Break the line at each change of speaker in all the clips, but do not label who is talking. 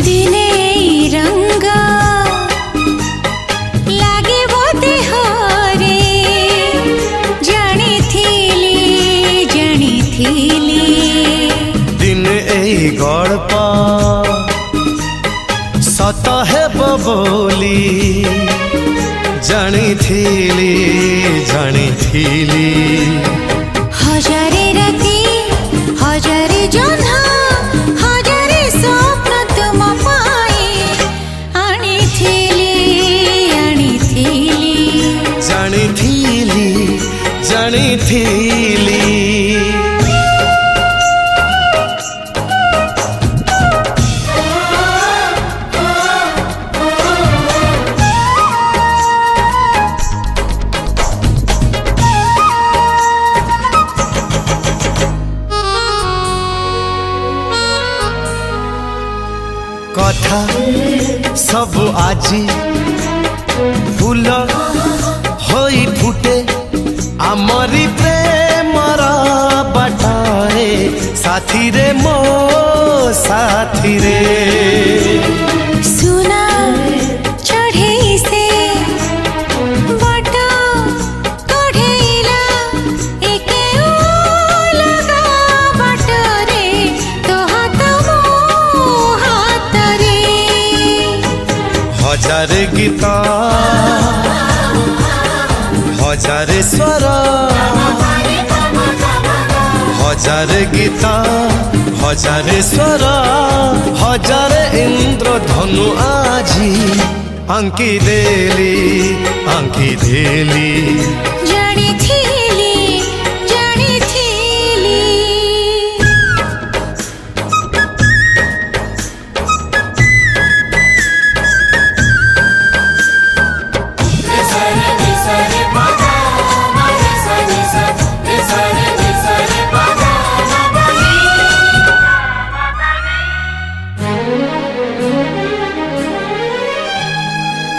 दिने रंग लागे बोते हरे जानी थीली
दिन ए गल्प सत हेब बोली जानी थीली
हजारे राती हजारे जन्हा हजारे स्वप्न तुम पाई आनी थीली
जानी थीली कथा सब आजी फूल होई फुटे आमरी प्रेमर बाटारे साथी रे मो साथी रे
सुना चढ़े से बाटा कढ़ेला एके लगा बाटरे तो हाथ मो हाथ रे
हजार गीत हजार स्वर हजार गीत हजार स्वर हजार इंद्र धनु आजी आंकी देली
जानी थीली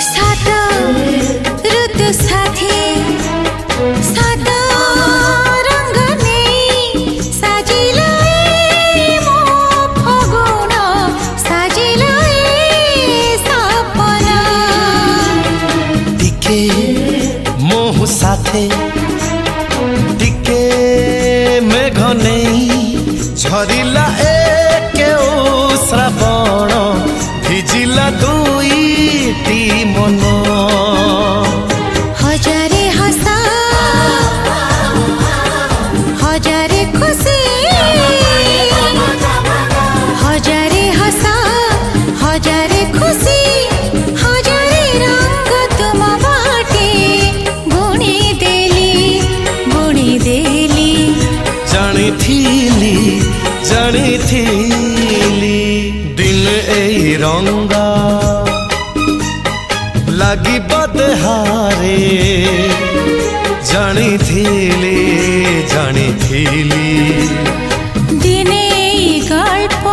सात ऋतु साथी सात रंग नहीं साजिलाई मो फगुण साजिलाई सपना
टिके मोह साथे टिके मेघ नहीं झरिला एके श्रावण भिजिला दुईटी मन
हजारे हसा हजारे खुशी हजारे हसा हजारे खुशी हजारे रंग तुम बाटे बुणी देली
जानी थीली दिन ए रंगा लगी बदहारे जानी थीली
दिने गल्प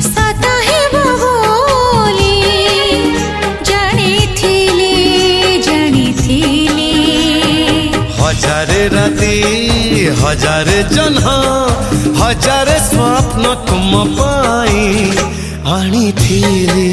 सत हेब बोली जानी थीली
हजार राती हजार जन्हा हजार स्वप्न तुम पाई आनी थीली